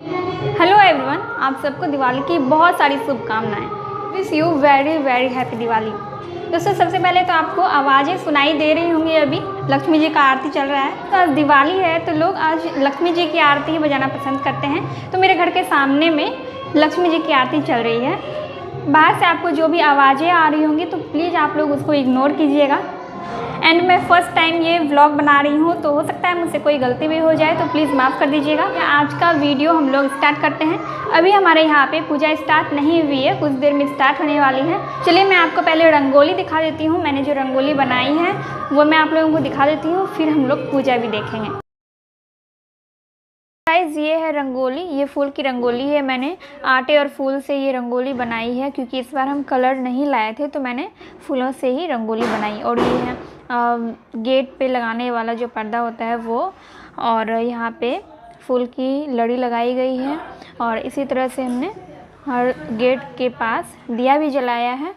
Hello everyone, आप सबको दिवाली की बहुत सारी शुभकामनाएं। Wish you very very happy Diwali. दोस्तों, सबसे पहले तो आपको आवाज़ें सुनाई दे रही होंगी। अभी लक्ष्मी जी का आरती चल रहा है। तो आज दिवाली है तो लोग आज लक्ष्मी जी की आरती ही बजाना पसंद करते हैं। तो मेरे घर के सामने में लक्ष्मी जी की आरती चल रही है। बाहर से आपको जो भी आवाज़ें आ रही होंगी तो प्लीज़ आप लोग उसको इग्नोर कीजिएगा। एंड मैं फ़र्स्ट टाइम ये व्लॉग बना रही हूँ तो हो सकता है मुझसे कोई गलती भी हो जाए, तो प्लीज़ माफ़ कर दीजिएगा। आज का वीडियो हम लोग स्टार्ट करते हैं। अभी हमारे यहाँ पे पूजा स्टार्ट नहीं हुई है, कुछ देर में स्टार्ट होने वाली है। चलिए मैं आपको पहले रंगोली दिखा देती हूँ। मैंने जो रंगोली बनाई है वो मैं आप लोगों को दिखा देती हूँ, फिर हम लोग पूजा भी देखेंगे। गाइस, ये है रंगोली। ये फूल की रंगोली है। मैंने आटे और फूल से ये रंगोली बनाई है, क्योंकि इस बार हम कलर नहीं लाए थे तो मैंने फूलों से ही रंगोली बनाई। और ये है गेट पे लगाने वाला जो पर्दा होता है वो, और यहाँ पे फूल की लड़ी लगाई गई है। और इसी तरह से हमने हर गेट के पास दिया भी जलाया है।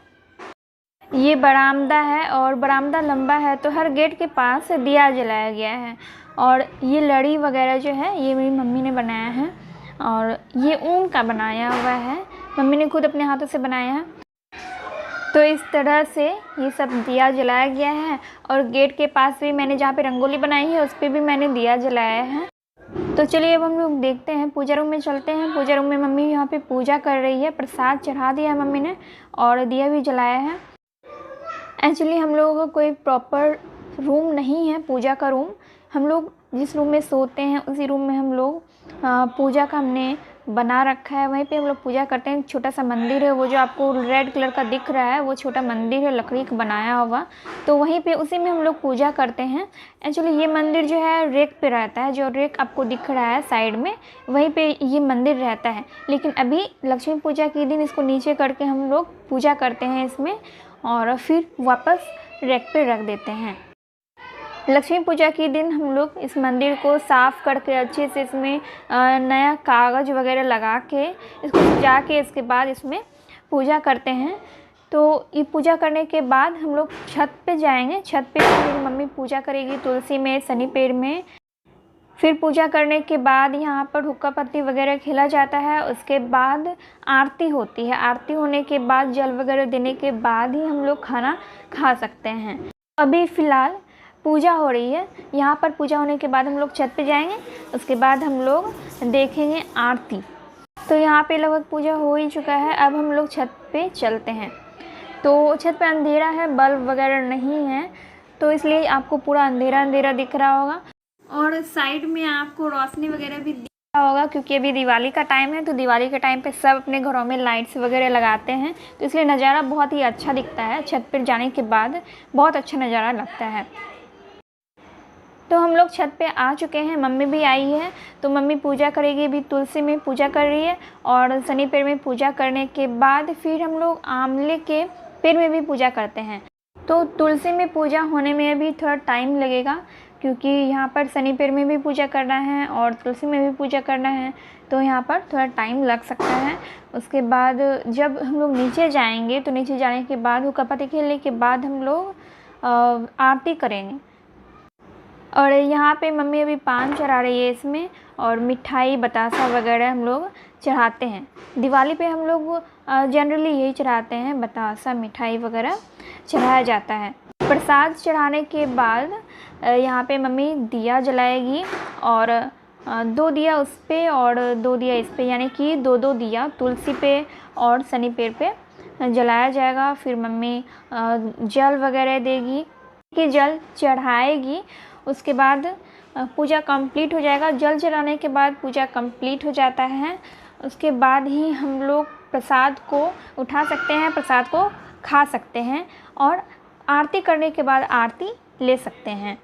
ये बरामदा है और बरामदा लंबा है तो हर गेट के पास दिया जलाया गया है। और ये लड़ी वगैरह जो है ये मेरी मम्मी ने बनाया है, और ये ऊन का बनाया हुआ है। मम्मी ने खुद अपने हाथों से बनाया है। तो इस तरह से ये सब दिया जलाया गया है। और गेट के पास भी मैंने जहाँ पे रंगोली बनाई है उस पर भी मैंने दिया जलाया है। तो चलिए अब हम लोग देखते हैं, पूजा रूम में चलते हैं। पूजा रूम में मम्मी यहाँ पे पूजा कर रही है। प्रसाद चढ़ा दिया है मम्मी ने और दिया भी जलाया है। एक्चुअली हम लोगों का कोई प्रॉपर रूम नहीं है पूजा का रूम। हम लोग जिस रूम में सोते हैं उसी रूम में हम लोग पूजा का हमने बना रखा है। वहीं पे हम लोग पूजा करते हैं। छोटा सा मंदिर है, वो जो आपको रेड कलर का दिख रहा है वो छोटा मंदिर है, लकड़ी का बनाया हुआ। तो वहीं पे उसी में हम लोग पूजा करते हैं। एक्चुअली ये मंदिर जो है रेक पे रहता है, जो रेक आपको दिख रहा है साइड में, वहीं पे ये मंदिर रहता है। लेकिन अभी लक्ष्मी पूजा के दिन इसको नीचे करके हम लोग पूजा करते हैं इसमें, और फिर वापस रेक पे रख देते हैं। लक्ष्मी पूजा के दिन हम लोग इस मंदिर को साफ़ करके अच्छे से इसमें नया कागज़ वगैरह लगा के इसको सजा के इसके बाद इसमें पूजा करते हैं। तो ये पूजा करने के बाद हम लोग छत पे जाएंगे। छत पे मेरी मम्मी पूजा करेगी तुलसी में, शनि पेड़ में। फिर पूजा करने के बाद यहाँ पर हुक्का पत्ती वगैरह खेला जाता है। उसके बाद आरती होती है। आरती होने के बाद जल वगैरह देने के बाद ही हम लोग खाना खा सकते हैं। अभी फ़िलहाल पूजा हो रही है। यहाँ पर पूजा होने के बाद हम लोग छत पे जाएंगे। उसके बाद हम लोग देखेंगे आरती। तो यहाँ पे लगभग पूजा हो ही चुका है। अब हम लोग छत पे चलते हैं। तो छत पे अंधेरा है, बल्ब वगैरह नहीं है, तो इसलिए आपको पूरा अंधेरा अंधेरा दिख रहा होगा। और साइड में आपको रोशनी वगैरह भी दिख रहा होगा, क्योंकि अभी दिवाली का टाइम है। तो दिवाली के टाइम पे सब अपने घरों में लाइट्स वगैरह लगाते हैं, तो इसलिए नज़ारा बहुत ही अच्छा दिखता है। छत पर जाने के बाद बहुत अच्छा नज़ारा लगता है। तो हम लोग छत पे आ चुके हैं। मम्मी भी आई है, तो मम्मी पूजा करेगी। अभी तुलसी में पूजा कर रही है, और शनि पेड़ में पूजा करने के बाद फिर हम लोग आंवले के पेड़ में भी पूजा करते हैं। तो तुलसी में पूजा होने में अभी थोड़ा टाइम लगेगा, क्योंकि यहाँ पर शनि पेड़ में भी पूजा करना है और तुलसी में भी पूजा करना है, तो यहाँ पर थोड़ा टाइम लग सकता है। उसके बाद जब हम लोग नीचे जाएंगे तो नीचे जाने के बाद हुक्का पत्ती खेलने के बाद हम लोग आरती करेंगे। और यहाँ पे मम्मी अभी पान चढ़ा रही है इसमें, और मिठाई बतासा वगैरह हम लोग चढ़ाते हैं। दिवाली पे हम लोग जनरली यही चढ़ाते हैं, बतासा मिठाई वगैरह चढ़ाया जाता है। प्रसाद चढ़ाने के बाद यहाँ पे मम्मी दिया जलाएगी, और 2 दिया उस पे और 2 दिया इस पे, यानी कि 2-2 दिया तुलसी पे और शनि पेड़ पे जलाया जाएगा। फिर मम्मी जल वगैरह देगी कि जल चढ़ाएगी। उसके बाद पूजा कंप्लीट हो जाएगा। जल चढ़ाने के बाद पूजा कंप्लीट हो जाता है। उसके बाद ही हम लोग प्रसाद को उठा सकते हैं, प्रसाद को खा सकते हैं, और आरती करने के बाद आरती ले सकते हैं।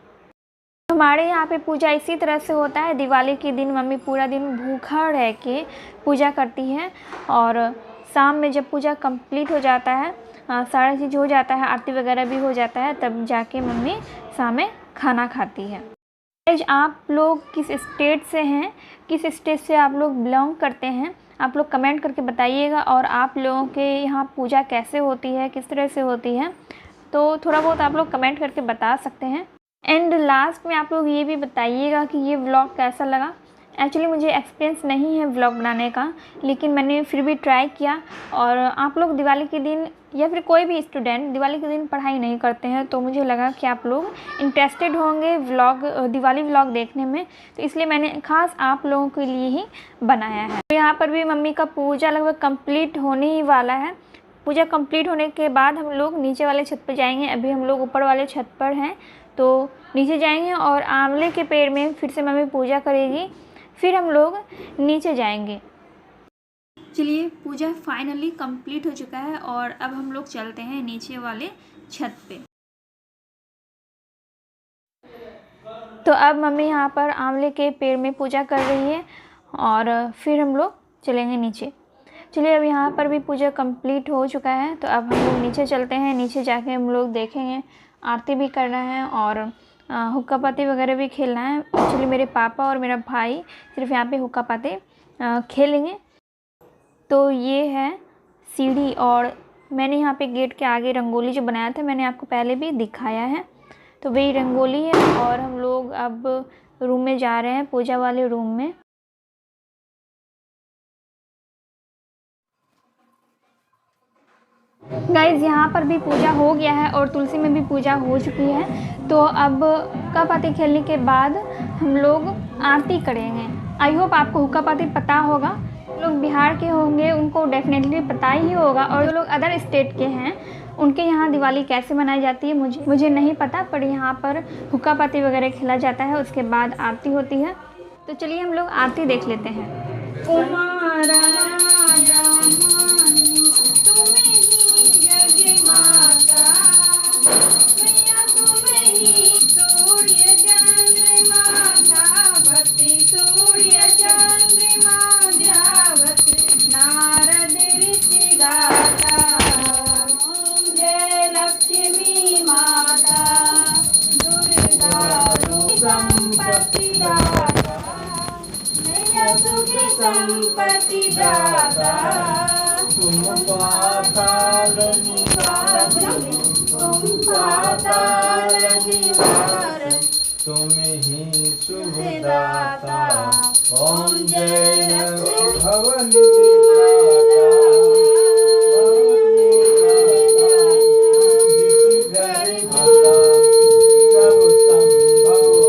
हमारे यहाँ पे पूजा इसी तरह से होता है। दिवाली के दिन मम्मी पूरा दिन भूखा रह के पूजा करती है, और शाम में जब पूजा कंप्लीट हो जाता है, सारा चीज़ हो जाता है, आरती वगैरह भी हो जाता है, तब जाके मम्मी शाम में खाना खाती है। आप लोग किस स्टेट से हैं, किस स्टेट से आप लोग बिलोंग करते हैं, आप लोग कमेंट करके बताइएगा। और आप लोगों के यहाँ पूजा कैसे होती है, किस तरह से होती है, तो थोड़ा बहुत आप लोग कमेंट करके बता सकते हैं। एंड लास्ट में आप लोग ये भी बताइएगा कि ये व्लॉग कैसा लगा। एक्चुअली मुझे एक्सपीरियंस नहीं है व्लॉग बनाने का, लेकिन मैंने फिर भी ट्राई किया। और आप लोग दिवाली के दिन या फिर कोई भी स्टूडेंट दिवाली के दिन पढ़ाई नहीं करते हैं, तो मुझे लगा कि आप लोग इंटरेस्टेड होंगे दिवाली व्लॉग देखने में, तो इसलिए मैंने ख़ास आप लोगों के लिए ही बनाया है। तो यहाँ पर भी मम्मी का पूजा लगभग कंप्लीट होने ही वाला है। पूजा कंप्लीट होने के बाद हम लोग नीचे वाले छत पर जाएंगे। अभी हम लोग ऊपर वाले छत पर हैं, तो नीचे जाएंगे और आंवले के पेड़ में फिर से मम्मी पूजा करेगी, फिर हम लोग नीचे जाएंगे। चलिए, पूजा फाइनली कंप्लीट हो चुका है और अब हम लोग चलते हैं नीचे वाले छत पे। तो अब मम्मी यहाँ पर आंवले के पेड़ में पूजा कर रही है और फिर हम लोग चलेंगे नीचे। चलिए, अब यहाँ पर भी पूजा कंप्लीट हो चुका है, तो अब हम लोग नीचे चलते हैं। नीचे जाके हम लोग देखेंगे, आरती भी करना है और हुक्का पाती वगैरह भी खेलना है। एक्चुअली मेरे पापा और मेरा भाई सिर्फ यहाँ पे हुक्का पाती खेलेंगे। तो ये है सीढ़ी और मैंने यहाँ पे गेट के आगे रंगोली जो बनाया था, मैंने आपको पहले भी दिखाया है। तो वही रंगोली है और हम लोग अब रूम में जा रहे हैं, पूजा वाले रूम में। गाइज़, यहाँ पर भी पूजा हो गया है और तुलसी में भी पूजा हो चुकी है। तो अब हुक्का पाती खेलने के बाद हम लोग आरती करेंगे। आई होप आपको हुक्का पाती पता होगा। लोग बिहार के होंगे उनको डेफिनेटली पता ही होगा, और जो लोग अदर स्टेट के हैं उनके यहाँ दिवाली कैसे मनाई जाती है मुझे नहीं पता, पर यहाँ पर हुक्का पाती वगैरह खेला जाता है, उसके बाद आरती होती है। तो चलिए हम लोग आरती देख लेते हैं। नारद ऋषि गाता, जय लक्ष्मी माता, दुर्गा संपत्ति दाता, नैया सुख संपत्ति दाता, तुम पाताल निवास, तुम पाताल निवास, तुम ही शुभदाता। ओम जय भवन विधाता, जिस घर सब संभव हो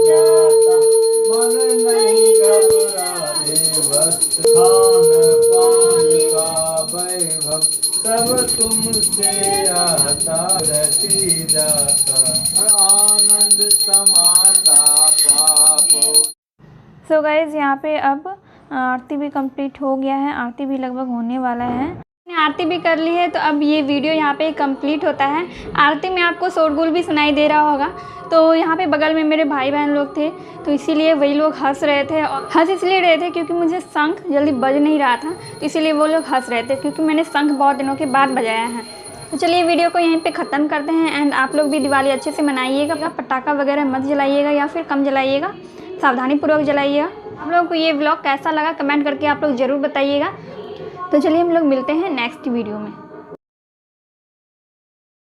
जाता, मन नहीं घबराए, वस्त्र खान पान का वैभव सब तुमसे आता, रति जाता आनंद समाता पापो। सो गाइज़, यहाँ पे अब आरती भी कंप्लीट हो गया है, आरती भी लगभग होने वाला है। मैंने आरती भी कर ली है, तो अब ये वीडियो यहाँ पे कंप्लीट होता है। आरती में आपको शोरगुल भी सुनाई दे रहा होगा, तो यहाँ पे बगल में मेरे भाई बहन लोग थे, तो इसीलिए वही लोग हंस रहे थे। और हंस इसलिए रहे थे क्योंकि मुझे शंख जल्दी बज नहीं रहा था, तो इसीलिए वो लोग हंस रहे थे, क्योंकि मैंने शंख बहुत दिनों के बाद बजाया है। तो चलिए वीडियो को यहीं पे ख़त्म करते हैं। एंड आप लोग भी दिवाली अच्छे से मनाइएगा, पटाखा वगैरह मत जलाइएगा या फिर कम जलाइएगा, सावधानीपूर्वक जलाइएगा। आप लोगों को ये व्लॉग कैसा लगा कमेंट करके आप लोग ज़रूर बताइएगा। तो चलिए हम लोग मिलते हैं नेक्स्ट वीडियो में।